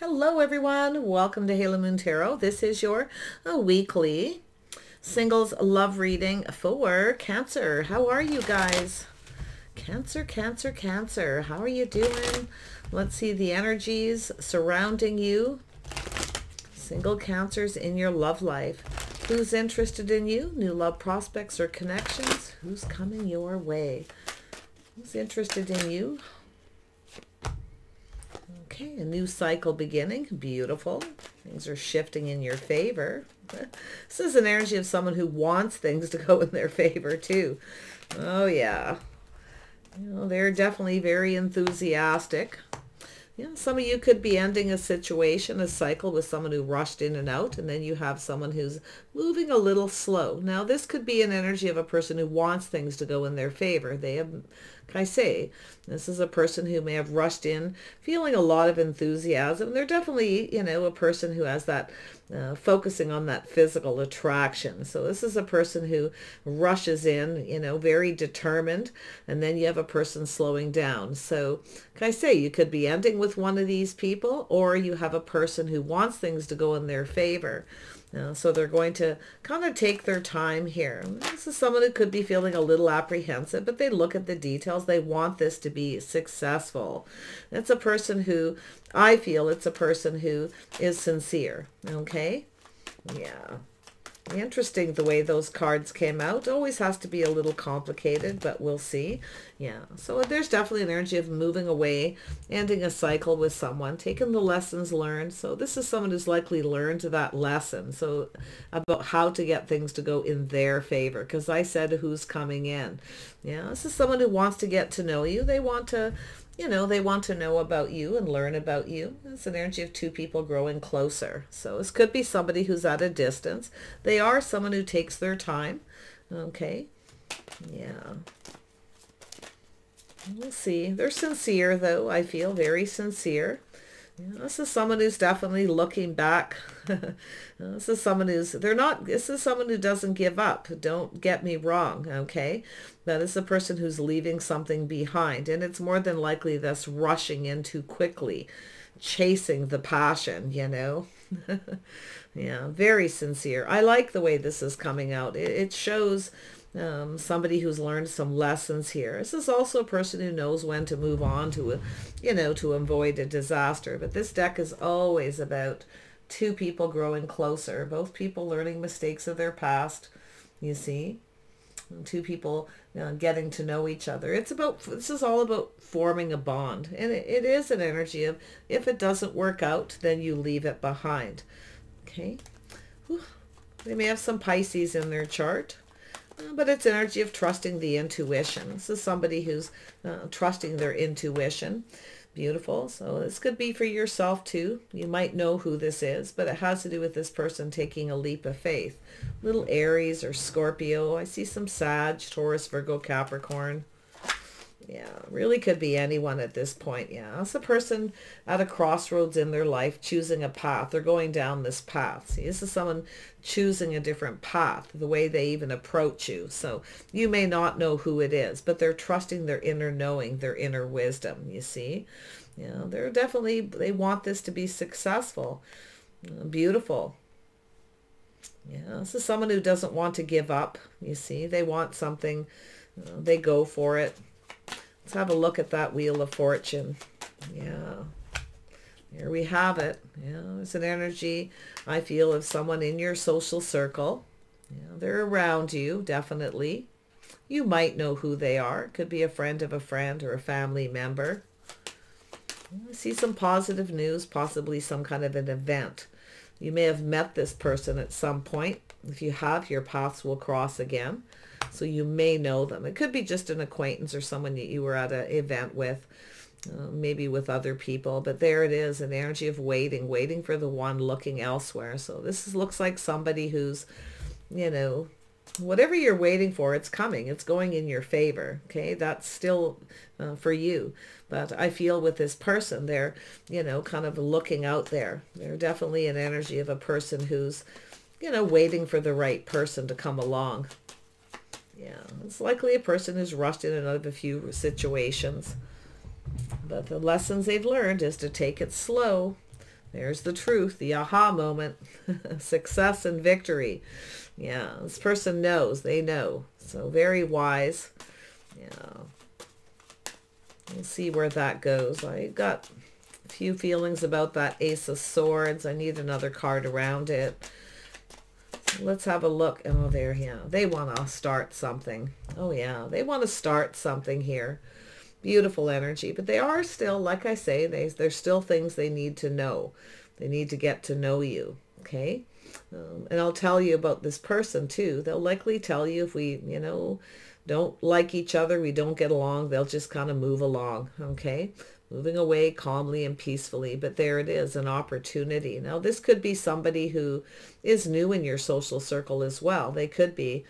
Hello everyone, welcome to Halo Moon Tarot. This is your weekly singles love reading for Cancer. How are you guys? Cancer, Cancer, Cancer. How are you doing? Let's see the energies surrounding you. Single Cancers in your love life. Who's interested in you? New love prospects or connections? Who's coming your way? Who's interested in you? Okay, a new cycle beginning. Beautiful. Things are shifting in your favor. This is an energy of someone who wants things to go in their favor too. Oh yeah. You know, they're definitely very enthusiastic. Yeah, some of you could be ending a situation, a cycle with someone who rushed in and out, and then you have someone who's moving a little slow. Now, this could be an energy of a person who wants things to go in their favor. They have, can I say, this is a person who may have rushed in feeling a lot of enthusiasm. They're definitely, you know, a person who has that focusing on that physical attraction. So this is a person who rushes in, you know, very determined, and then you have a person slowing down. So can I say, you could be ending with one of these people, or you have a person who wants things to go in their favor. So they're going to kind of take their time here. This is someone who could be feeling a little apprehensive, but they look at the details. They want this to be successful. It's a person who, I feel it's a person who is sincere. Okay? Yeah. Interesting the way those cards came out. Always has to be a little complicated, but we'll see. Yeah, so there's definitely an energy of moving away, ending a cycle with someone, taking the lessons learned. So this is someone who's likely learned that lesson. So about how to get things to go in their favor, because I said who's coming in. Yeah, this is someone who wants to get to know you. They want to, you know, they want to know about you and learn about you. It's an energy of two people growing closer. So this could be somebody who's at a distance. They are someone who takes their time. Okay. Yeah. We'll see. They're sincere, though. I feel very sincere. Yeah, this is someone who's definitely looking back. This is someone who's, this is someone who doesn't give up. Don't get me wrong, okay? That is a person who's leaving something behind. And it's more than likely this rushing in too quickly, chasing the passion, you know? Yeah, very sincere. I like the way this is coming out. It shows somebody who's learned some lessons here. This is also a person who knows when to move on to, you know, to avoid a disaster. But this deck is always about two people growing closer, both people learning mistakes of their past, you see, and two people getting to know each other. It's about, this is all about forming a bond. And it is an energy of, if it doesn't work out, then you leave it behind. Okay. Whew. They may have some Pisces in their chart. But it's energy of trusting the intuition. This is somebody who's trusting their intuition. Beautiful. So this could be for yourself too. You might know who this is, but it has to do with this person taking a leap of faith. Little Aries or Scorpio. I see some Sag, Taurus, Virgo, Capricorn. Yeah, really could be anyone at this point. Yeah, it's a person at a crossroads in their life choosing a path. They're going down this path. See, this is someone choosing a different path, the way they even approach you. So you may not know who it is, but they're trusting their inner knowing, their inner wisdom, you see. You know, they're definitely, they want this to be successful. Beautiful. Yeah, this is someone who doesn't want to give up, you see. They want something, they go for it. Let's have a look at that Wheel of Fortune. Yeah. Here we have it. Yeah, there's an energy, I feel, of someone in your social circle. Yeah, they're around you, definitely. You might know who they are. Could be a friend of a friend or a family member. I see some positive news, possibly some kind of an event. You may have met this person at some point. If you have, your paths will cross again. So you may know them. It could be just an acquaintance or someone that you were at an event with, maybe with other people. But there it is, an energy of waiting, waiting for the one, looking elsewhere. So looks like somebody who's, you know, whatever you're waiting for, it's coming. It's going in your favor. Okay, that's still for you. But I feel with this person, they're, you know, kind of looking out there. They're definitely an energy of a person who's, you know, waiting for the right person to come along. Yeah, it's likely a person who's rushed in and out of a few situations. But the lessons they've learned is to take it slow. There's the truth, the aha moment, success and victory. Yeah, this person knows, they know. So very wise. Yeah. We'll see where that goes. I got a few feelings about that Ace of Swords. I need another card around it. So let's have a look. Oh, there, yeah. They want to start something. Oh, yeah. They want to start something here. Beautiful energy. But they are still, like I say, there's still things they need to know. They need to get to know you. Okay? And I'll tell you about this person, too. They'll likely tell you if we, you know, don't like each other, we don't get along, they'll just kind of move along, okay? Moving away calmly and peacefully, but there it is, an opportunity. Now, this could be somebody who is new in your social circle as well. They could be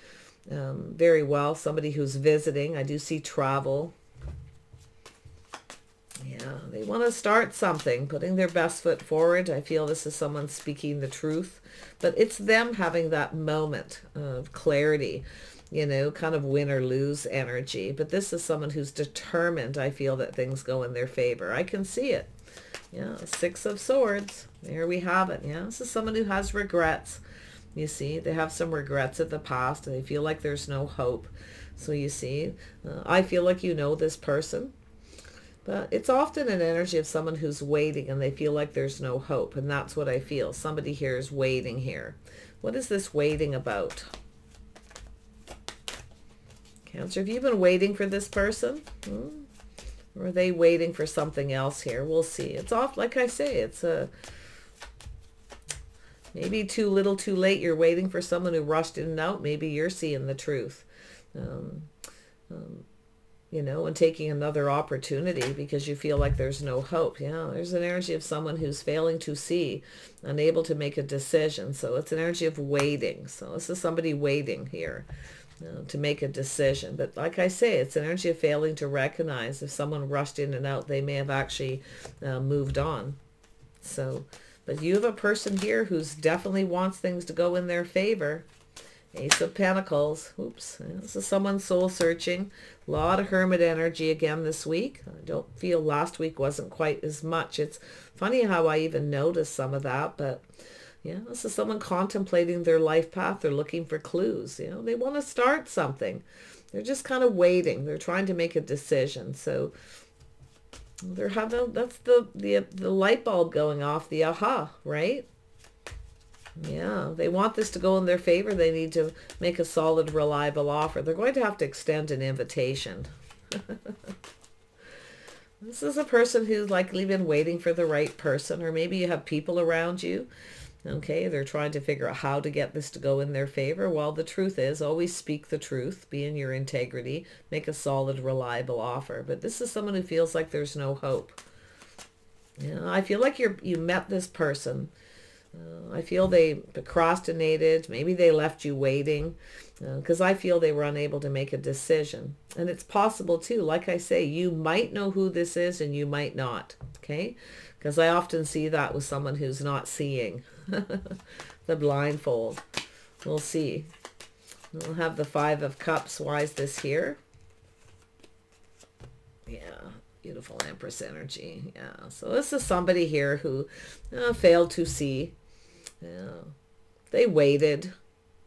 very well somebody who's visiting. I do see travel. Yeah, they want to start something, putting their best foot forward. I feel this is someone speaking the truth, but it's them having that moment of clarity. You know, kind of win or lose energy. But this is someone who's determined, I feel, that things go in their favor. I can see it. Yeah, Six of Swords. There we have it. Yeah, this is someone who has regrets. You see, they have some regrets of the past. And they feel like there's no hope. So you see, I feel like you know this person. But it's often an energy of someone who's waiting and they feel like there's no hope. And that's what I feel. Somebody here is waiting here. What is this waiting about? Cancer, have you been waiting for this person? Or are they waiting for something else here? We'll see. It's off, like I say, it's maybe too little too late. You're waiting for someone who rushed in and out. Maybe you're seeing the truth. You know, and taking another opportunity because you feel like there's no hope. Yeah, there's an energy of someone who's failing to see, unable to make a decision. So it's an energy of waiting. So this is somebody waiting here. To make a decision. But like I say, it's an energy of failing to recognize if someone rushed in and out, they may have actually moved on. So, but you have a person here who's definitely wants things to go in their favor. Ace of Pentacles. Oops. This is someone soul searching. A lot of hermit energy again this week. I don't feel last week wasn't quite as much. It's funny how I even noticed some of that, but yeah, this is someone contemplating their life path. They're looking for clues. You know, they want to start something. They're just kind of waiting. They're trying to make a decision. So they're having, that's the light bulb going off, the aha, right? Yeah, they want this to go in their favor. They need to make a solid, reliable offer. They're going to have to extend an invitation. This is a person who's likely been waiting for the right person, or maybe you have people around you. Okay, they're trying to figure out how to get this to go in their favor. Well, the truth is, always speak the truth, be in your integrity, make a solid, reliable offer. But this is someone who feels like there's no hope. You know, I feel like you met this person. I feel they procrastinated. Maybe they left you waiting because I feel they were unable to make a decision. And it's possible too. Like I say, you might know who this is and you might not. Okay, because I often see that with someone who's not seeing. The blindfold. We'll see. We'll have the Five of Cups. Why is this here? Yeah, beautiful Empress energy. Yeah, so this is somebody here who failed to see. Yeah, they waited.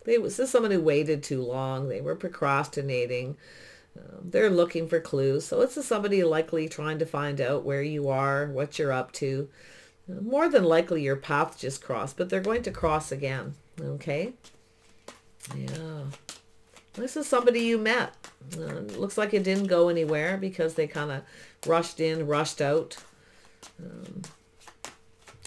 This is someone who waited too long. They were procrastinating. They're looking for clues. So this is somebody likely trying to find out where you are, what you're up to. More than likely your path just crossed, but they're going to cross again. Okay? Yeah. This is somebody you met. Looks like it didn't go anywhere because they kind of rushed in, rushed out.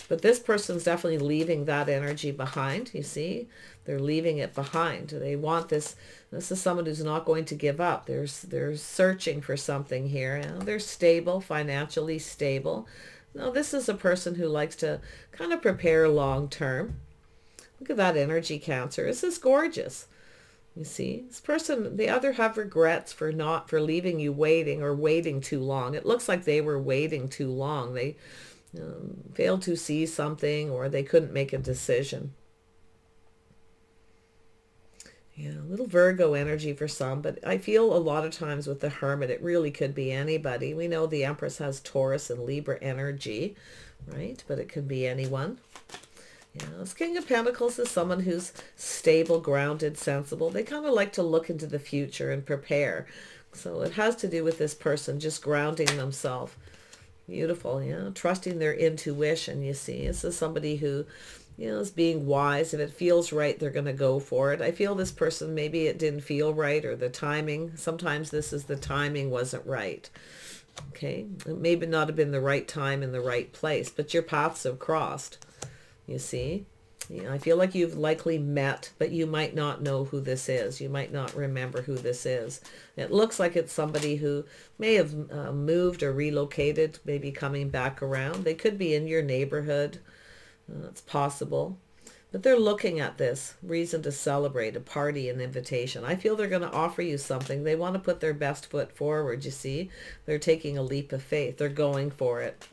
But this person's definitely leaving that energy behind, you see? They're leaving it behind. They want this. This is someone who's not going to give up. They're searching for something here. You know, they're stable, financially stable. Now, this is a person who likes to kind of prepare long term. Look at that energy, Cancer. This is gorgeous. You see, this person, they either have regrets for leaving you waiting or waiting too long. It looks like they were waiting too long. They failed to see something or they couldn't make a decision. Yeah, a little Virgo energy for some, but I feel a lot of times with the Hermit, it really could be anybody. We know the Empress has Taurus and Libra energy. right? But it could be anyone. Yeah, this King of Pentacles is someone who's stable, grounded, sensible. They kind of like to look into the future and prepare. So it has to do with this person just grounding themselves. Beautiful, yeah. Trusting their intuition, you see. This is somebody who, is being wise. If it feels right, they're going to go for it. I feel this person, maybe it didn't feel right, or the timing. Sometimes this is the timing wasn't right. Okay, it may not have been the right time in the right place, but your paths have crossed. You see, I feel like you've likely met, but you might not know who this is. You might not remember who this is. It looks like it's somebody who may have moved or relocated, maybe coming back around. They could be in your neighborhood. It's possible. But they're looking at this reason to celebrate, a party, an invitation. I feel they're going to offer you something. They want to put their best foot forward, you see. They're taking a leap of faith. They're going for it.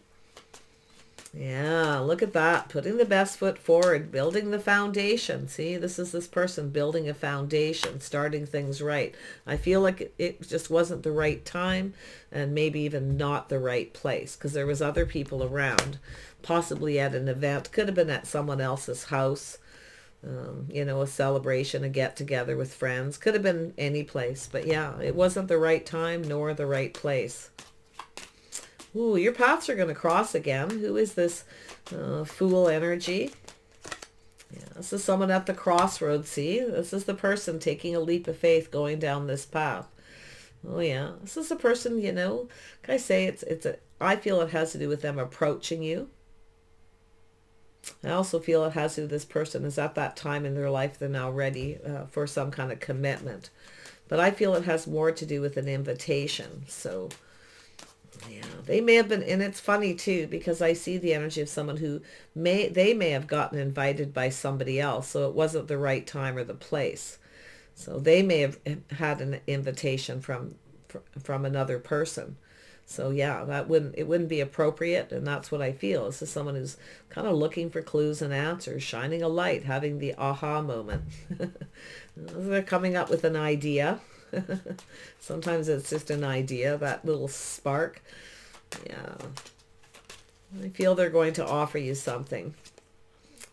Yeah, look at that. Putting the best foot forward, building the foundation. See, this is this person building a foundation, starting things right. I feel like it just wasn't the right time, and maybe even not the right place, because there was other people around, possibly at an event, could have been at someone else's house, a celebration, a get-together with friends, could have been any place. But yeah, it wasn't the right time nor the right place. Ooh, your paths are going to cross again. Who is this Fool energy? Yeah, this is someone at the crossroads. See, this is the person taking a leap of faith, going down this path. Oh yeah, this is a person. Can I say I feel it has to do with them approaching you. I also feel it has to do with this person is at that time in their life they're now ready for some kind of commitment. But I feel it has more to do with an invitation. So. Yeah, they may have been, and it's funny too, because I see the energy of someone who they may have gotten invited by somebody else, so it wasn't the right time or the place. So they may have had an invitation from another person. So yeah, it wouldn't be appropriate, and that's what I feel. This is someone who's kind of looking for clues and answers, shining a light, having the aha moment. They're coming up with an idea. Sometimes it's just an idea, that little spark. Yeah, I feel they're going to offer you something.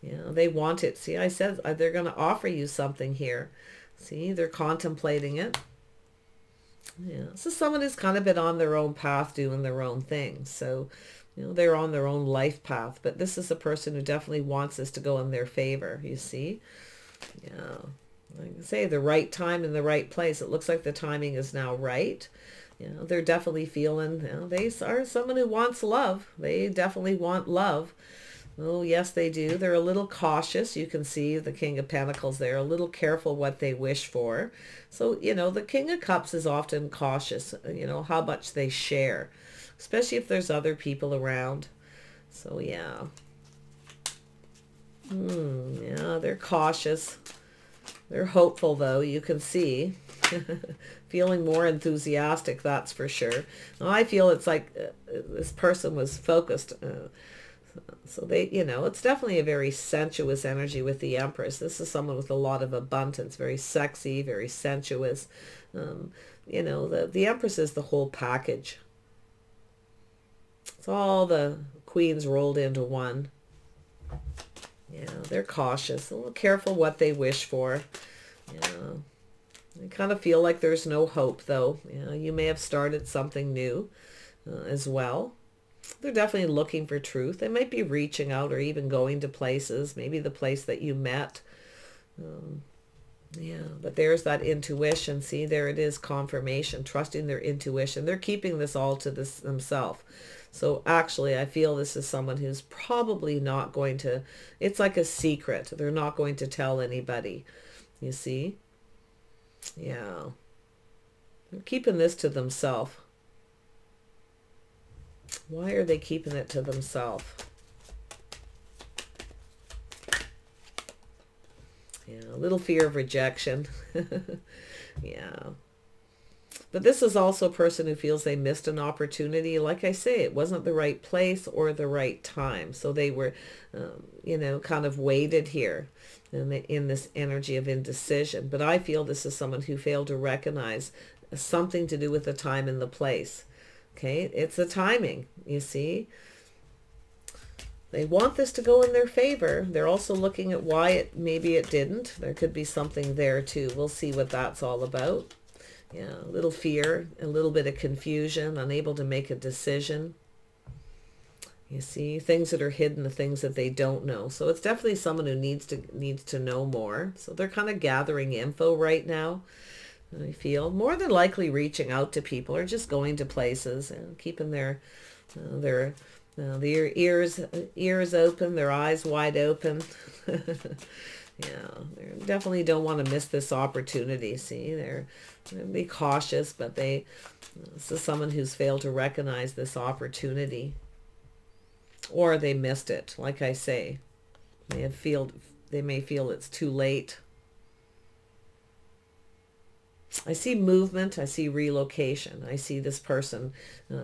They want it. See, I said they're going to offer you something here. See, they're contemplating it. Yeah, this is someone who's kind of been on their own path, doing their own thing. So, they're on their own life path. But this is a person who definitely wants this to go in their favor, you see. Yeah. Like I say, the right time in the right place. It looks like the timing is now right. They're definitely feeling, they are someone who wants love. They definitely want love. Oh, yes, they do. They're a little cautious. You can see the King of Pentacles there, a little careful what they wish for. So, the King of Cups is often cautious, how much they share, especially if there's other people around. So, yeah. Yeah, they're cautious. They're hopeful, though, you can see. Feeling more enthusiastic, that's for sure. Now, I feel it's like this person was focused. So they, it's definitely a very sensuous energy with the Empress. This is someone with a lot of abundance, very sexy, very sensuous. The Empress is the whole package. It's all the queens rolled into one. Yeah, they're cautious, a little careful what they wish for. Yeah, I kind of feel like there's no hope, though. You may have started something new as well. They're definitely looking for truth. They might be reaching out or even going to places, maybe the place that you met. Yeah, but there's that intuition. See, there it is, confirmation, trusting their intuition. They're keeping this all to themselves. So actually, I feel this is someone who's probably not going to, it's like a secret. They're not going to tell anybody, you see? Yeah. They're keeping this to themselves. Why are they keeping it to themselves? Yeah, a little fear of rejection. Yeah. But this is also a person who feels they missed an opportunity. Like I say, it wasn't the right place or the right time. So they were, kind of waited here in this energy of indecision. But I feel this is someone who failed to recognize something to do with the time and the place. Okay, it's the timing, you see. They want this to go in their favor. They're also looking at why maybe it didn't. There could be something there too. We'll see what that's all about. Yeah, a little fear, a little bit of confusion, unable to make a decision. You see, things that are hidden, the things that they don't know. So it's definitely someone who needs to know more. So they're kind of gathering info right now. I feel more than likely reaching out to people or just going to places and keeping their ears open, their eyes wide open. Yeah, they definitely don't want to miss this opportunity. See, they're be cautious, but this is someone who's failed to recognize this opportunity, or they missed it. Like I say, they may feel it's too late. I see movement. I see relocation. I see this person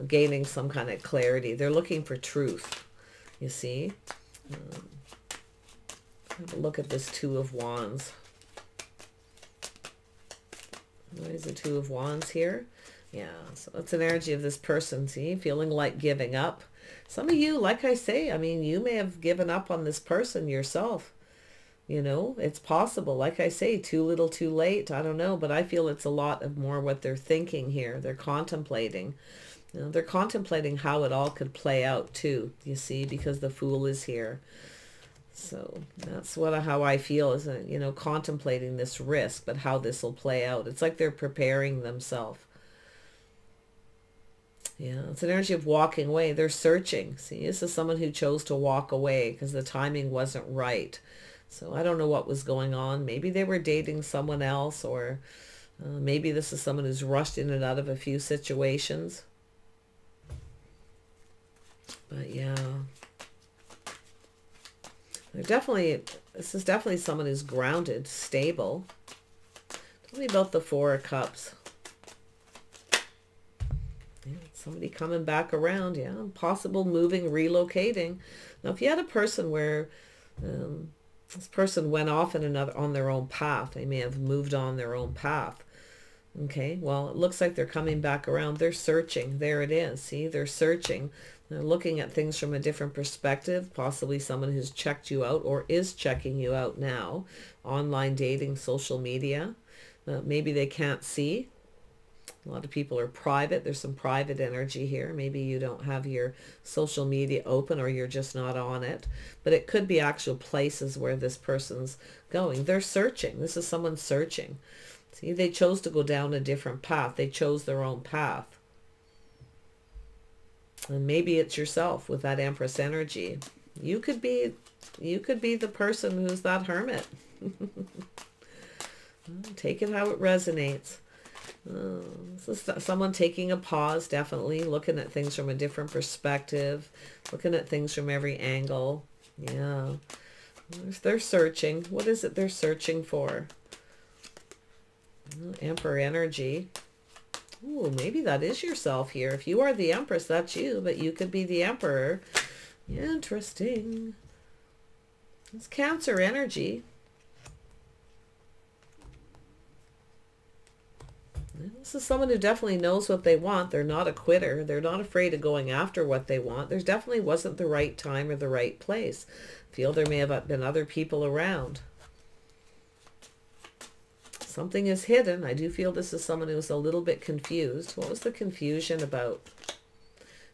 gaining some kind of clarity. They're looking for truth. You see. Have a look at this Two of Wands. What is the Two of Wands here? Yeah, so it's an energy of this person, see, feeling like giving up. Some of you, like I say, I mean, you may have given up on this person yourself. You know, it's possible. Like I say, too little, too late. I don't know, but I feel it's a lot of more what they're thinking here. They're contemplating. You know, they're contemplating how it all could play out too, you see, because the Fool is here. So that's how I feel, is, you know, contemplating this risk, but how this will play out. It's like they're preparing themselves. Yeah, it's an energy of walking away. They're searching. See, this is someone who chose to walk away because the timing wasn't right. So I don't know what was going on. Maybe they were dating someone else, or maybe this is someone who's rushed in and out of a few situations. But yeah. This is definitely someone who's grounded, stable. Tell me about the Four of Cups. Yeah, somebody coming back around. Yeah, possible moving, relocating. Now, if you had a person where this person went off on their own path, they may have moved on their own path. Okay, well, it looks like they're coming back around. They're searching. There it is. See, they're searching. They're looking at things from a different perspective, possibly someone who's checked you out or is checking you out now. Online dating, social media. Maybe they can't see. A lot of people are private. There's some private energy here. Maybe you don't have your social media open, or you're just not on it. But it could be actual places where this person's going. They're searching. This is someone searching. See, they chose to go down a different path. They chose their own path. And maybe it's yourself with that Empress energy. You could be the person who's that hermit. Take it how it resonates. This is someone taking a pause, definitely looking at things from a different perspective, looking at things from every angle. Yeah, they're searching. What is it they're searching for? Emperor energy. Ooh, maybe that is yourself here. If you are the Empress, that's you, but you could be the Emperor. Interesting. It's Cancer energy. This is someone who definitely knows what they want. They're not a quitter. They're not afraid of going after what they want. There definitely wasn't the right time or the right place. I feel there may have been other people around. Something is hidden. I do feel this is someone who's a little bit confused. What was the confusion about?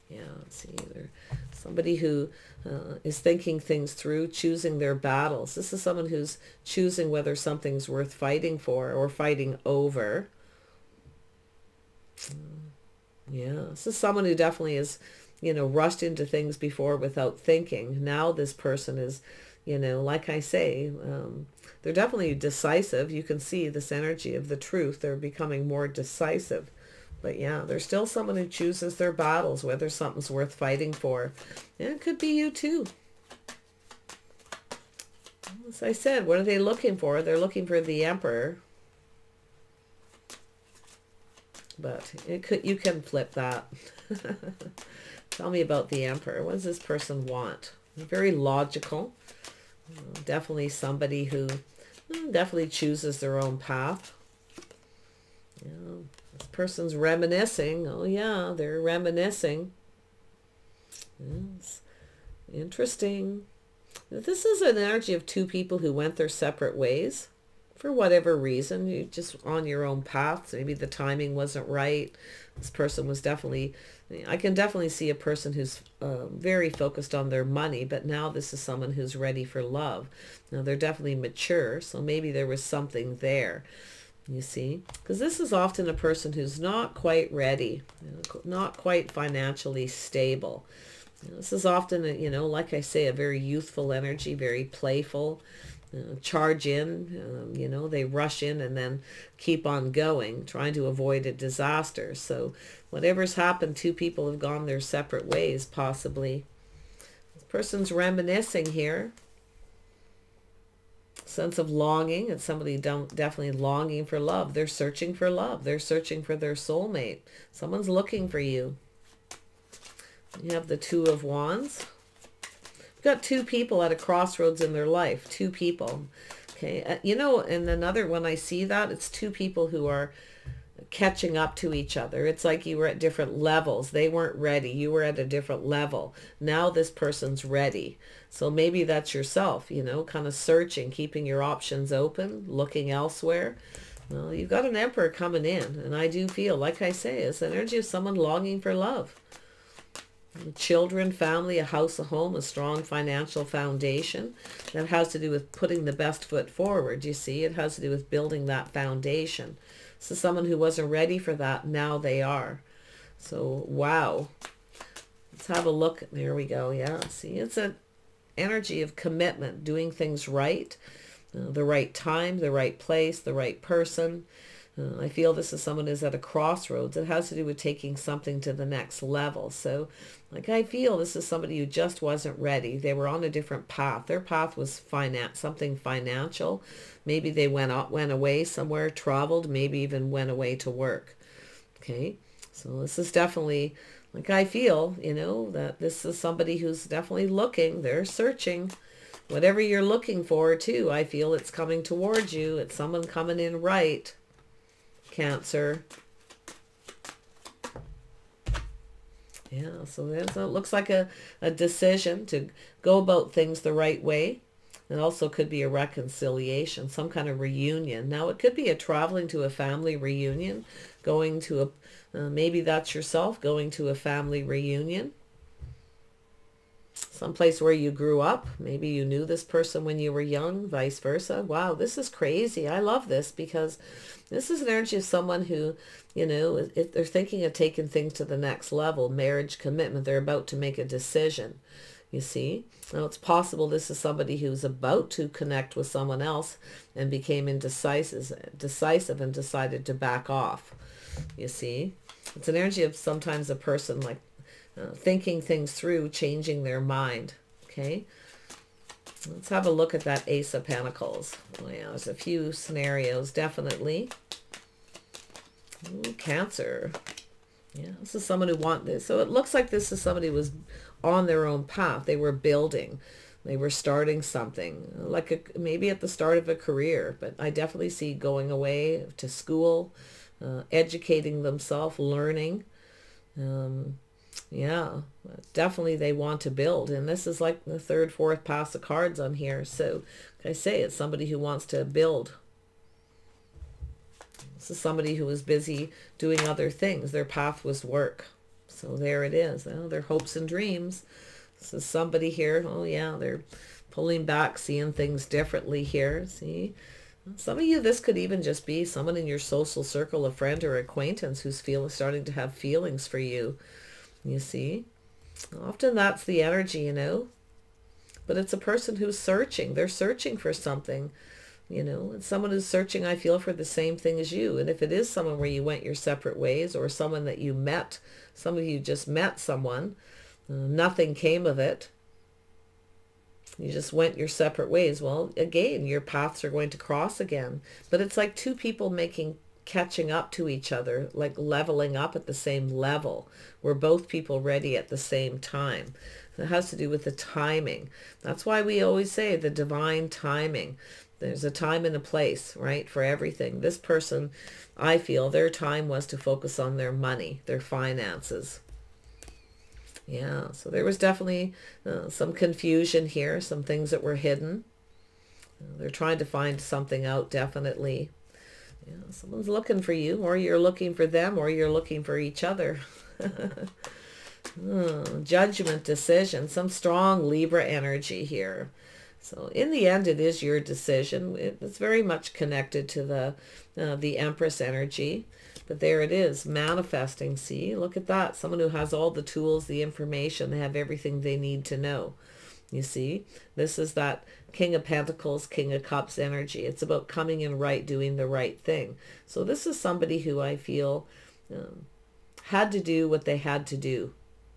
Yeah, let's see. Somebody who is thinking things through, choosing their battles. This is someone who's choosing whether something's worth fighting for or fighting over. Yeah, this is someone who definitely is, you know, rushed into things before without thinking. Now this person is, you know, like I say, they're definitely decisive. You can see this energy of the truth. They're becoming more decisive. But yeah, there's still someone who chooses their battles, whether something's worth fighting for. Yeah, it could be you too. As I said, what are they looking for? They're looking for the Emperor. But you can flip that. Tell me about the Emperor. What does this person want? Very logical. Definitely somebody who definitely chooses their own path. You know, this person's reminiscing. Oh yeah, they're reminiscing. Yes. Interesting. This is an energy of two people who went their separate ways for whatever reason. You just on your own paths. Maybe the timing wasn't right. This person was definitely, I can definitely see a person who's very focused on their money, but now this is someone who's ready for love. Now they're definitely mature, so maybe there was something there. You see, because this is often a person who's not quite ready, not quite financially stable. This is often, like I say, a very youthful energy, very playful, charge in, they rush in and then keep on going, trying to avoid a disaster. So whatever's happened, two people have gone their separate ways, possibly. This person's reminiscing here. Sense of longing. It's somebody definitely longing for love. They're searching for love. They're searching for their soulmate. Someone's looking for you. You have the Two of Wands. You've got two people at a crossroads in their life. Two people. Okay. And another, when I see that, it's two people who are catching up to each other. It's like you were at different levels. They weren't ready. You were at a different level. Now this person's ready. So maybe that's yourself, kind of searching, keeping your options open, looking elsewhere. Well, you've got an Emperor coming in. And I do feel, like I say, it's the energy of someone longing for love. Children, family, a house, a home, a strong financial foundation. That has to do with putting the best foot forward. You see, it has to do with building that foundation. So someone who wasn't ready for that, now they are. So, wow. Let's have a look. There we go. Yeah, see, it's an energy of commitment, doing things right, the right time, the right place, the right person. I feel this is someone who's at a crossroads. It has to do with taking something to the next level. So, like, I feel this is somebody who just wasn't ready. They were on a different path. Their path was something financial. Maybe they went away somewhere, traveled, maybe even went away to work. Okay, so this is definitely, like, I feel, that this is somebody who's definitely looking. They're searching. Whatever you're looking for, too, I feel it's coming towards you. It's someone coming in right. Cancer. Yeah, so it looks like a decision to go about things the right way. It also could be a reconciliation, some kind of reunion. Now, it could be a traveling to a family reunion, going to maybe that's yourself, going to a family reunion. Someplace where you grew up. Maybe you knew this person when you were young, vice versa. Wow, this is crazy. I love this because this is an energy of someone who, if they're thinking of taking things to the next level, marriage, commitment, they're about to make a decision. You see? Now, it's possible this is somebody who's about to connect with someone else and became decisive and decided to back off. You see? It's an energy of sometimes a person like thinking things through, changing their mind. Okay? Let's have a look at that Ace of Pentacles. Oh, yeah, there's a few scenarios, definitely. Ooh, Cancer. Yeah, this is someone who wants this. So it looks like this is somebody who was on their own path. They were building. They were starting something, like maybe at the start of a career. But I definitely see going away to school, educating themselves, learning. Yeah, definitely they want to build. And this is like the third, fourth pass of cards on here. So like I say, it's somebody who wants to build. This is somebody who was busy doing other things. Their path was work. So there it is. Well, their hopes and dreams. This is somebody here. Oh yeah, they're pulling back, seeing things differently here. See? Some of you, this could even just be someone in your social circle, a friend or acquaintance who's starting to have feelings for you. You see? Often that's the energy, But it's a person who's searching. They're searching for something. It's someone who's searching, I feel, for the same thing as you. And if it is someone where you went your separate ways, or someone that you met, some of you just met someone, nothing came of it, you just went your separate ways. Well, again, your paths are going to cross again. But it's like two people catching up to each other, like leveling up at the same level. Were both people ready at the same time? It has to do with the timing. That's why we always say the divine timing. There's a time and a place, right, for everything. This person, I feel, their time was to focus on their money, their finances. Yeah, so there was definitely some confusion here, some things that were hidden. They're trying to find something out, definitely. Yeah, someone's looking for you, or you're looking for them, or you're looking for each other. Judgment, decision, some strong Libra energy here. So in the end, it is your decision. It's very much connected to the Empress energy. But there it is, manifesting. See, look at that. Someone who has all the tools, the information, they have everything they need to know. You see, this is that King of Pentacles, King of Cups energy. It's about coming in right, doing the right thing. So this is somebody who I feel had to do what they had to do.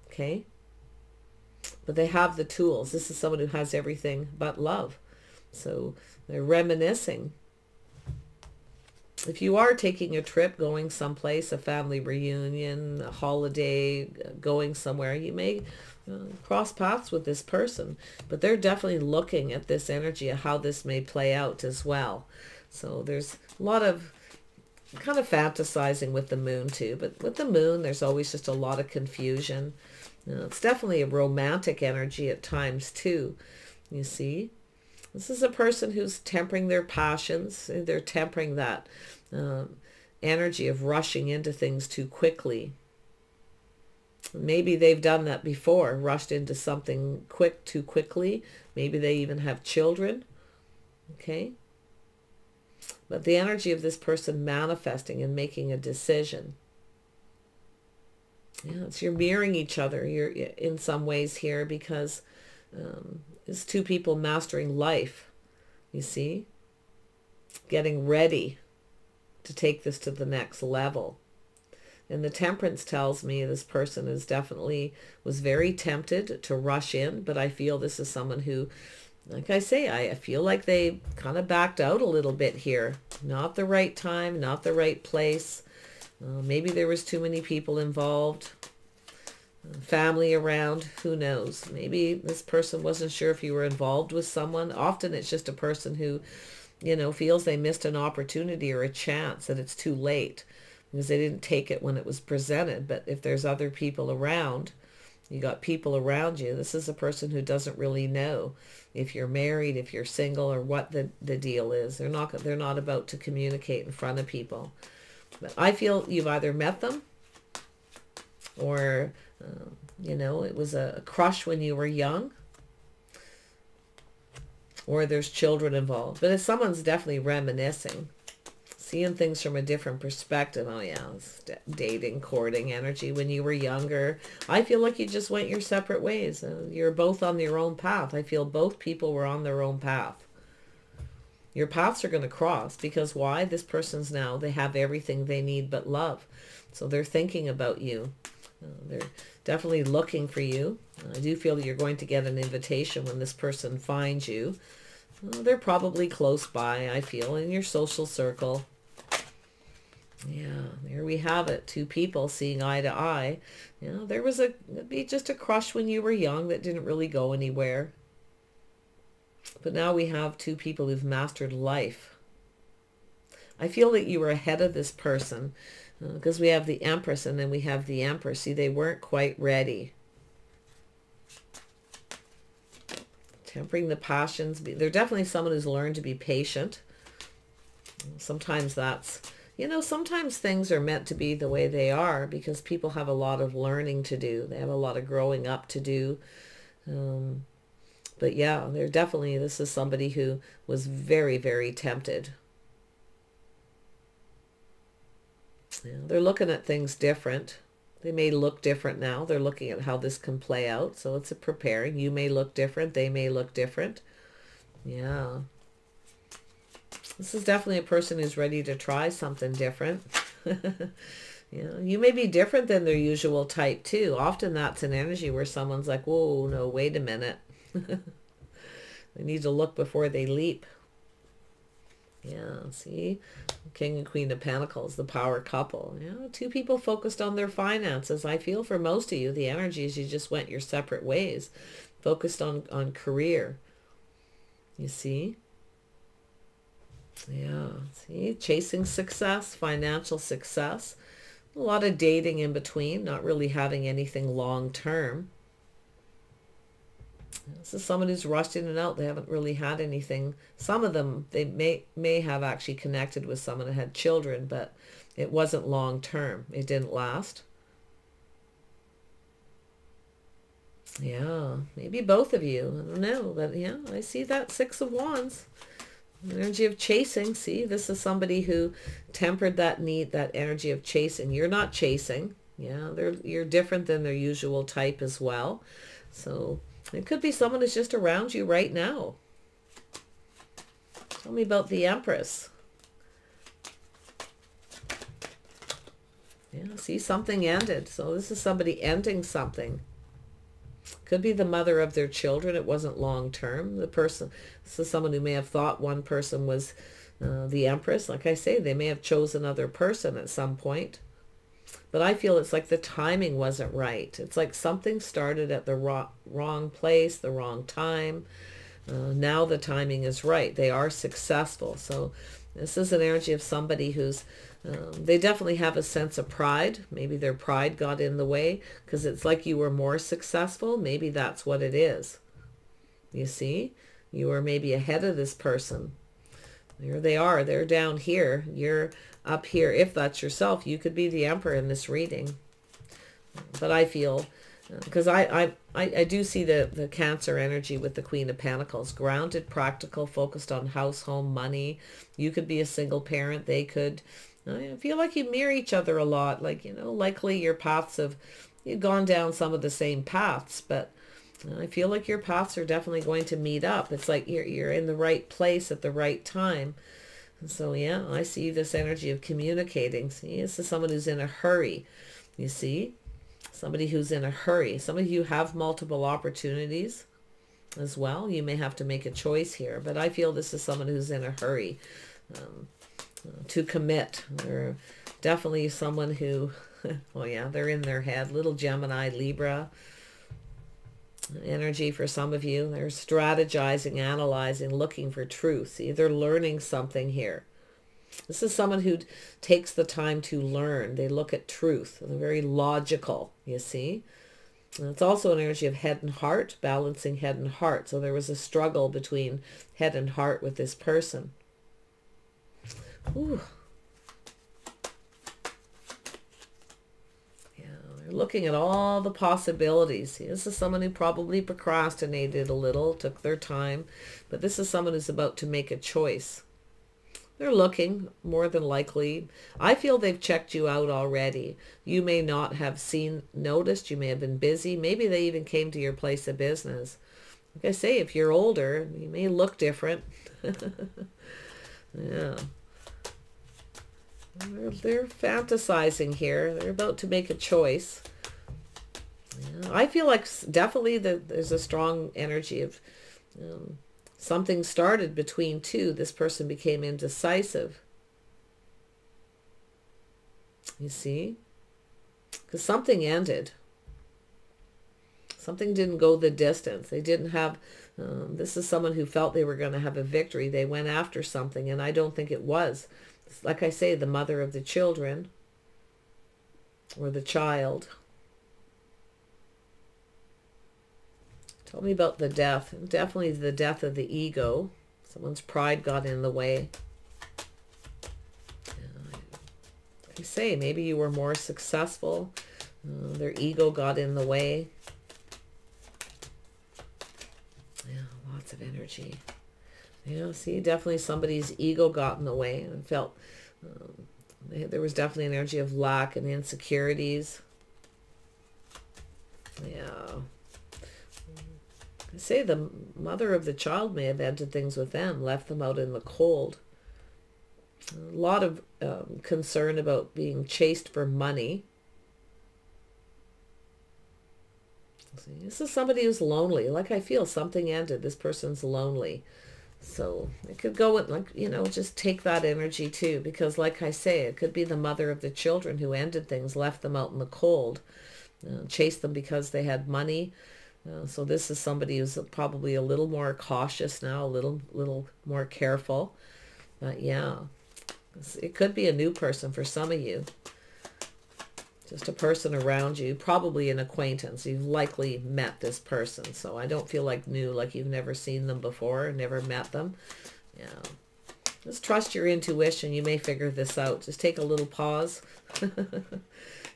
Okay? But they have the tools. This is someone who has everything but love. So they're reminiscing. If you are taking a trip, going someplace, a family reunion, a holiday, going somewhere, you may cross paths with this person. But they're definitely looking at this energy, of how this may play out as well. So there's a lot of kind of fantasizing with the moon too. But with the moon, there's always just a lot of confusion. It's definitely a romantic energy at times too, you see. This is a person who's tempering their passions. They're tempering that energy of rushing into things too quickly. Maybe they've done that before, rushed into something too quickly. Maybe they even have children. Okay. But the energy of this person manifesting and making a decision. Yeah, it's you're mirroring each other. You're in some ways here because it's two people mastering life, you see, getting ready to take this to the next level. And the Temperance tells me this person is definitely was very tempted to rush in, but I feel this is someone who, like I say, I feel like they kind of backed out a little bit here. Not the right time, not the right place. Maybe there was too many people involved. Family around, who knows? Maybe this person wasn't sure if you were involved with someone. Often it's just a person who, you know, feels they missed an opportunity or a chance, that it's too late because they didn't take it when it was presented. But if there's other people around, you got people around you, this is a person who doesn't really know if you're married, if you're single, or what the deal is. They're not about to communicate in front of people. But I feel you've either met them or, you know, it was a crush when you were young, or there's children involved. But if someone's definitely reminiscing, seeing things from a different perspective. Oh yeah, it's dating, courting energy when you were younger. I feel like you just went your separate ways. You're both on your own path. I feel both people were on their own path. Your paths are going to cross because why? This person's now, they have everything they need but love. So they're thinking about you. They're definitely looking for you. I do feel that you're going to get an invitation when this person finds you. They're probably close by, I feel, in your social circle. Yeah, there we have it. Two people seeing eye to eye. You know, there was just a crush when you were young that didn't really go anywhere. But now we have two people who've mastered life. I feel that you were ahead of this person because we have the Empress and then we have the Emperor. See, they weren't quite ready. Tempering the passions. They're definitely someone who's learned to be patient. Sometimes that's, you know, sometimes things are meant to be the way they are because people have a lot of learning to do. They have a lot of growing up to do. But yeah, they're definitely, this is somebody who was very, very tempted. Yeah, they're looking at things different. They may look different now. They're looking at how this can play out. So it's a preparing. You may look different. They may look different. Yeah. This is definitely a person who's ready to try something different. Yeah, you may be different than their usual type too. Often that's an energy where someone's like, whoa, no, wait a minute. They need to look before they leap. Yeah, see? King and Queen of Pentacles, the power couple. Yeah, two people focused on their finances. I feel for most of you, the energy is you just went your separate ways. Focused on career. You see? Yeah, see? Chasing success, financial success. A lot of dating in between, not really having anything long term. This is someone who's rushed in and out. They haven't really had anything. Some of them, they may have actually connected with someone and had children, but it wasn't long term. It didn't last. Yeah, maybe both of you. I don't know, but yeah, I see that Six of Wands. Energy of chasing. See, this is somebody who tempered that need, that energy of chasing. You're not chasing. Yeah, you're different than their usual type as well. So it could be someone who's just around you right now. Tell me about the Empress. Yeah, see, something ended. So this is somebody ending something. Could be the mother of their children. It wasn't long term. The person, this is someone who may have thought one person was the Empress. Like I say, they may have chosen another person at some point. But I feel it's like the timing wasn't right. It's like something started at the wrong place, the wrong time. Now the timing is right. They are successful. So this is an energy of somebody who's, they definitely have a sense of pride. Maybe their pride got in the way because it's like you were more successful. Maybe that's what it is. You see, you were maybe ahead of this person. There they are. They're down here. You're up here. If that's yourself, you could be the Emperor in this reading. But I feel, because I do see the Cancer energy with the Queen of Pentacles. Grounded, practical, focused on house, home, money. You could be a single parent. They could. I feel like you mirror each other a lot. Like, you know, likely your paths have, you've gone down some of the same paths, but I feel like your paths are definitely going to meet up. It's like you're in the right place at the right time. And so, yeah, I see this energy of communicating. See, this is someone who's in a hurry. You see? Somebody who's in a hurry. Some of you have multiple opportunities as well. You may have to make a choice here, but I feel this is someone who's in a hurry to commit. They're definitely someone who, well, yeah, they're in their head. Little Gemini, Libra energy for some of you. They're strategizing, analyzing, looking for truth. See, they're learning something here. This is someone who takes the time to learn. They look at truth. They're very logical, you see. And it's also an energy of head and heart, balancing head and heart. So there was a struggle between head and heart with this person. Ooh. Looking at all the possibilities. This is someone who probably procrastinated a little, took their time, but this is someone who's about to make a choice. They're looking, more than likely. I feel they've checked you out already. You may not have noticed, you may have been busy. Maybe they even came to your place of business. Like I say, if you're older, you may look different. Yeah. They're fantasizing here. They're about to make a choice. Yeah, I feel like definitely there's a strong energy of something started between two. This person became indecisive. You see? Because something ended. Something didn't go the distance. They didn't have... this is someone who felt they were going to have a victory. They went after something, and I don't think it was. Like I say, the mother of the children or the child. Tell me about the death. Definitely the death of the ego. Someone's pride got in the way. Like I say, maybe you were more successful. Their ego got in the way. Yeah, lots of energy. Yeah, see, definitely somebody's ego got in the way and felt there was definitely an energy of lack and insecurities. Yeah. I say the mother of the child may have ended things with them, left them out in the cold. A lot of concern about being chased for money. See, this is somebody who's lonely. Like I feel something ended. This person's lonely. So it could go with, like, you know, just take that energy too, because like I say, it could be the mother of the children who ended things, left them out in the cold, chased them because they had money. So this is somebody who's probably a little more cautious now, a little more careful. But yeah, it could be a new person for some of you. Just a person around you, probably an acquaintance. You've likely met this person. So I don't feel like new, like you've never seen them before, never met them. Yeah. Just trust your intuition. You may figure this out. Just take a little pause.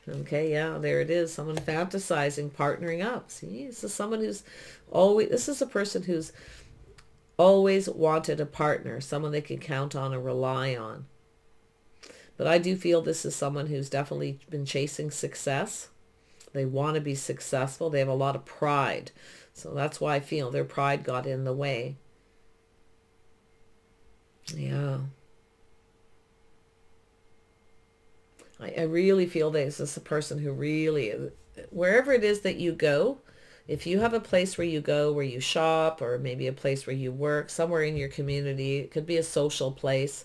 Okay, yeah, there it is. Someone fantasizing, partnering up. See, this is someone who's always, this is a person who's always wanted a partner, someone they can count on and rely on. But I do feel this is someone who's definitely been chasing success. They want to be successful. They have a lot of pride. So that's why I feel their pride got in the way. Yeah. I really feel this is a person who really, wherever it is that you go, if you have a place where you go, where you shop, or maybe a place where you work, somewhere in your community, it could be a social place,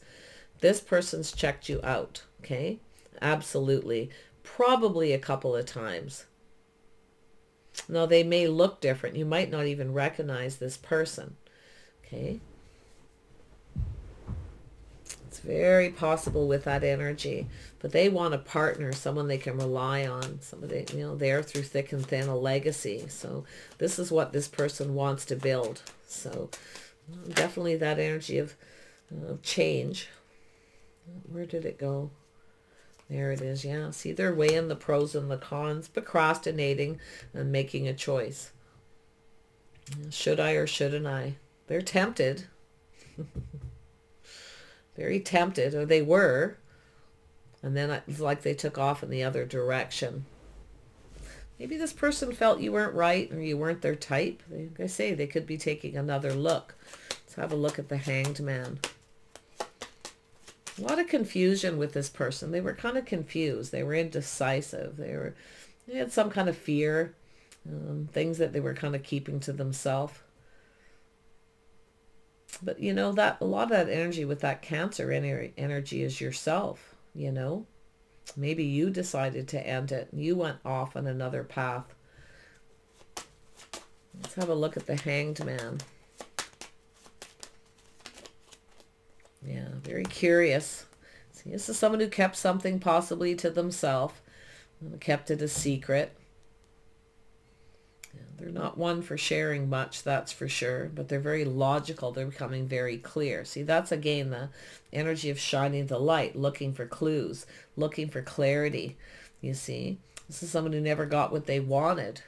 this person's checked you out, okay? Absolutely. Probably a couple of times. Now, they may look different. You might not even recognize this person, okay? It's very possible with that energy. But they want a partner, someone they can rely on, somebody, you know, there through thick and thin, a legacy. So this is what this person wants to build. So definitely that energy of change. Where did it go? There it is. Yeah. See, they're weighing the pros and the cons, procrastinating and making a choice. Should I or shouldn't I? They're tempted. Very tempted, or they were. And then it's like they took off in the other direction. Maybe this person felt you weren't right or you weren't their type. Like I say, they could be taking another look. Let's have a look at the Hanged Man. A lot of confusion with this person. They were kind of confused. They were indecisive. They had some kind of fear, things that they were kind of keeping to themselves. But you know, that a lot of that energy with that Cancer energy is yourself, you know. Maybe you decided to end it. You went off on another path. Let's have a look at the Hanged Man. Yeah, very curious. See, this is someone who kept something possibly to themselves, kept it a secret. Yeah, they're not one for sharing much, that's for sure, but they're very logical. They're becoming very clear. See, that's again the energy of shining the light, looking for clues, looking for clarity. You see, this is someone who never got what they wanted.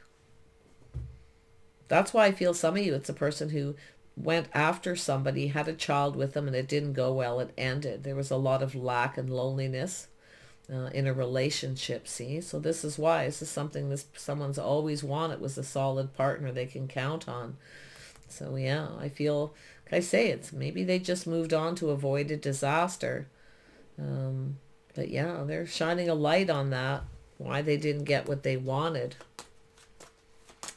That's why I feel some of you, it's a person who went after somebody, had a child with them, and it didn't go well. It ended. There was a lot of lack and loneliness in a relationship. See, so this is why this is something someone's always wanted, was a solid partner they can count on. So yeah, I feel, like I say, it's maybe they just moved on to avoid a disaster. But yeah, they're shining a light on that, why they didn't get what they wanted.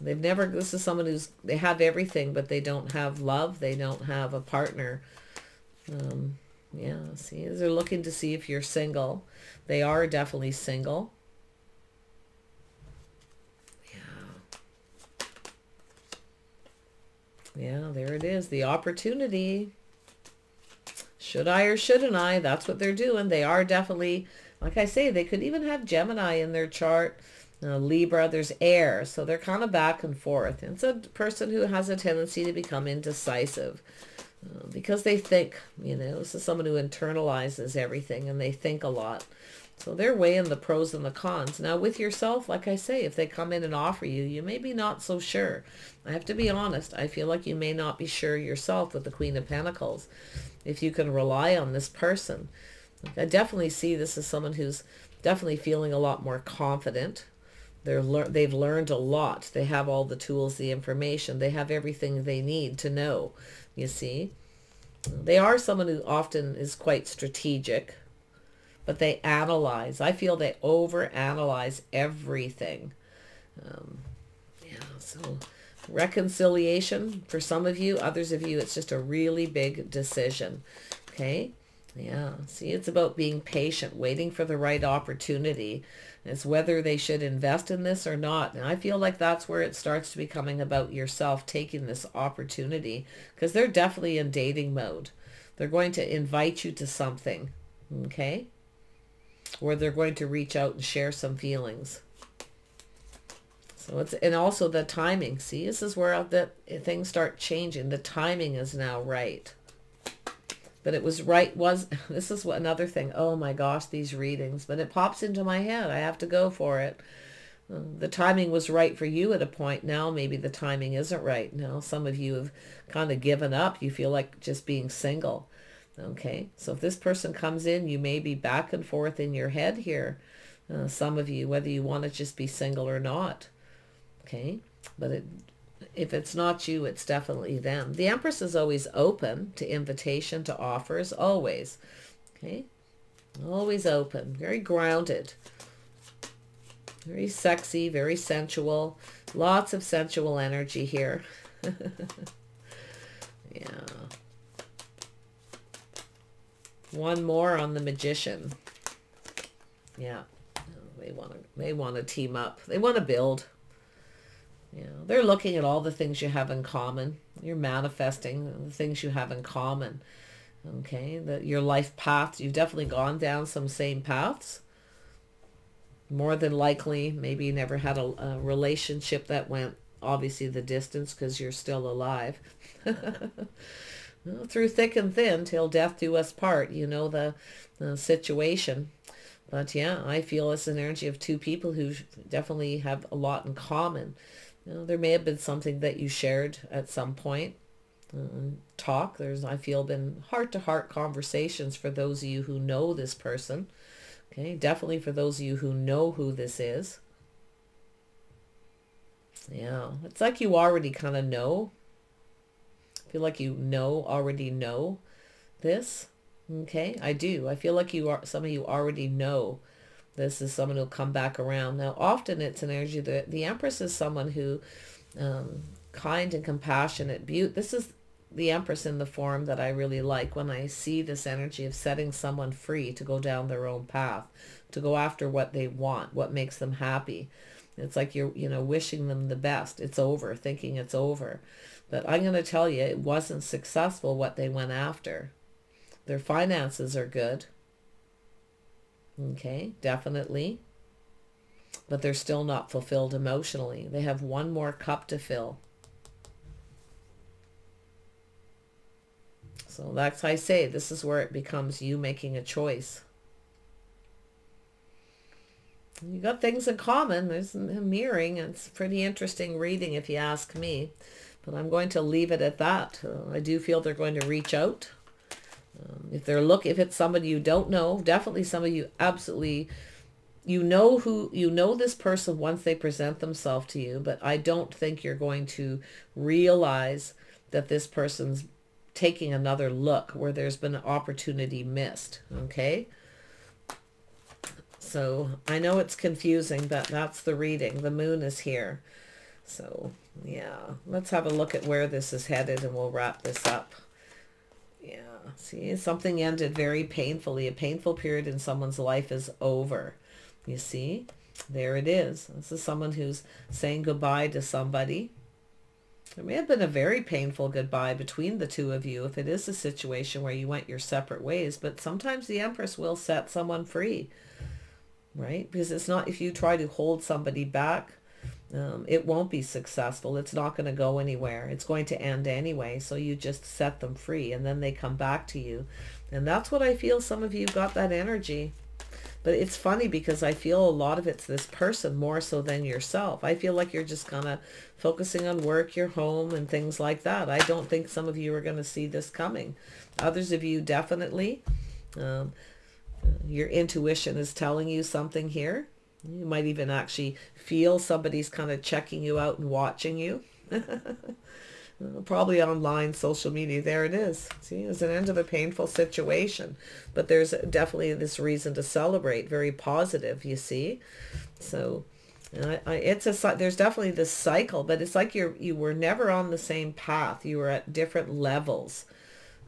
They've never, this is someone who's, they have everything, but they don't have love. They don't have a partner. Yeah, see, they're looking to see if you're single. They are definitely single. Yeah. Yeah, there it is. The opportunity. Should I or shouldn't I? That's what they're doing. They are definitely, like I say, they could even have Gemini in their chart. Libra, there's air, so they're kind of back and forth. And it's a person who has a tendency to become indecisive because they think, you know, this is someone who internalizes everything and they think a lot. So they're weighing the pros and the cons. Now with yourself, like I say, if they come in and offer you, you may be not so sure. I have to be honest. I feel like you may not be sure yourself with the Queen of Pentacles, if you can rely on this person. I definitely see this as someone who's definitely feeling a lot more confident. They've learned a lot. They have all the tools, the information. They have everything they need to know, you see. They are someone who often is quite strategic, but they analyze. I feel they overanalyze everything. Yeah, so reconciliation for some of you. Others of you, it's just a really big decision, okay? Yeah, see, it's about being patient, waiting for the right opportunity. It's whether they should invest in this or not. And I feel like that's where it starts to becoming about yourself taking this opportunity, because they're definitely in dating mode. They're going to invite you to something, okay? where they're going to reach out and share some feelings. So it's, and also the timing. See, this is where things start changing. The timing is now right. But it was right, this is what another thing. Oh my gosh, these readings. But it pops into my head. I have to go for it. The timing was right for you at a point. Now maybe the timing isn't right. Now some of you have kind of given up. You feel like just being single. Okay, so if this person comes in, you may be back and forth in your head here. Some of you, whether you want to just be single or not. Okay, but if it's not you, it's definitely them. The Empress is always open to invitation, to offers, always. Okay, always open, very grounded. Very sexy, very sensual. Lots of sensual energy here. Yeah. One more on the Magician. Yeah. They want to team up. They want to build. Yeah. They're looking at all the things you have in common. You're manifesting the things you have in common. Okay. Your life path. You've definitely gone down some same paths. More than likely, maybe you never had a relationship that went, obviously, the distance because you're still alive. Well, through thick and thin, till death do us part. You know the situation. But yeah, I feel it's an energy of two people who definitely have a lot in common. You know, there may have been something that you shared at some point. There's, I feel, been heart-to-heart conversations for those of you who know this person. Okay, definitely for those of you who know who this is. Yeah, it's like you already kind of know. I feel like you already know this. Okay, I do. I feel like some of you already know this is someone who'll come back around. Now, often it's an energy that the Empress is someone who, kind and compassionate. This is the Empress in the form that I really like when I see this energy of setting someone free to go down their own path, to go after what they want, what makes them happy. It's like you're, wishing them the best. It's over, thinking it's over. But I'm going to tell you, it wasn't successful what they went after. Their finances are good. Okay, definitely. But they're still not fulfilled emotionally. They have one more cup to fill. So that's how I say, this is where it becomes you making a choice. You got things in common. There's a mirroring. It's pretty interesting reading if you ask me. But I'm going to leave it at that. I do feel they're going to reach out. If it's somebody you don't know, definitely some of you absolutely, you know this person once they present themselves to you, but I don't think you're going to realize that this person's taking another look where there's been an opportunity missed. Okay. So I know it's confusing, but that's the reading. The moon is here. So yeah, let's have a look at where this is headed and we'll wrap this up. Yeah, see, something ended very painfully. A painful period in someone's life is over. You see, there it is. This is someone who's saying goodbye to somebody. There may have been a very painful goodbye between the two of you if it is a situation where you went your separate ways. But sometimes the Empress will set someone free, right? Because it's not, if you try to hold somebody back, it won't be successful. It's not going to go anywhere. It's going to end anyway. So you just set them free and then they come back to you. And that's what I feel some of you got that energy. But it's funny because I feel a lot of it's this person more so than yourself. I feel like you're just kind of focusing on work, your home, and things like that. I don't think some of you are going to see this coming. Others of you definitely. Your intuition is telling you something here. You might even actually feel somebody's kind of checking you out and watching you. Probably online, social media. There it is. See, it's an end of a painful situation. But there's definitely this reason to celebrate. Very positive, you see. So there's definitely this cycle, but it's like you were never on the same path. You were at different levels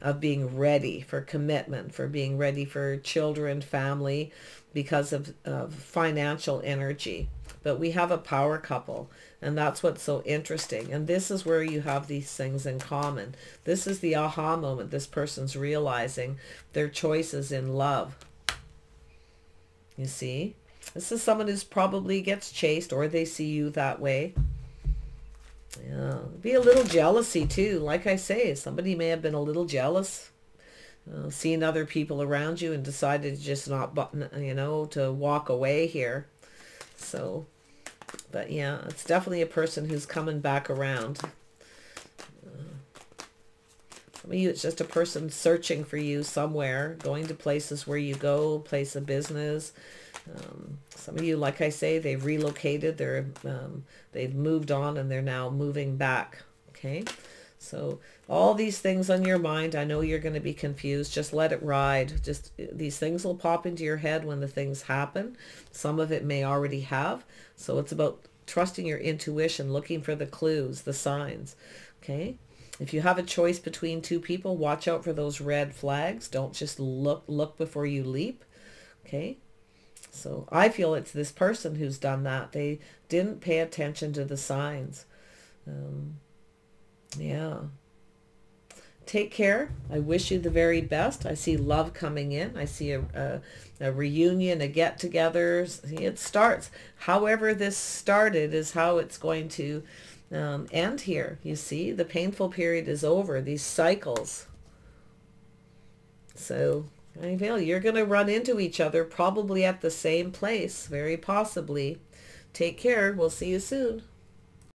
of being ready for commitment, for being ready for children, family, because of financial energy. But we have a power couple, and that's what's so interesting. And this is where you have these things in common. This is the aha moment. This person's realizing their choices in love. You see? This is someone who's probably gets chased, or they see you that way. Yeah, be a little jealousy too. Like I say, somebody may have been a little jealous, seeing other people around you and decided to just not, you know, to walk away here. So, but yeah, it's definitely a person who's coming back around. Some of you, it's just a person searching for you somewhere, going to places where you go, place of business. Some of you, like I say, they've relocated, they've moved on, and they're now moving back. Okay, so all these things on your mind, I know you're going to be confused. Just let it ride. Just these things will pop into your head when the things happen. Some of it may already have. So it's about trusting your intuition, looking for the clues, the signs. Okay. If you have a choice between two people, watch out for those red flags. Don't just look before you leap. Okay. So I feel it's this person who's done that. They didn't pay attention to the signs. Yeah. Take care. I wish you the very best. I see love coming in. I see a reunion, a get-together. It starts. However this started is how it's going to end here. You see, the painful period is over. These cycles. So I feel you're going to run into each other probably at the same place, very possibly. Take care. We'll see you soon.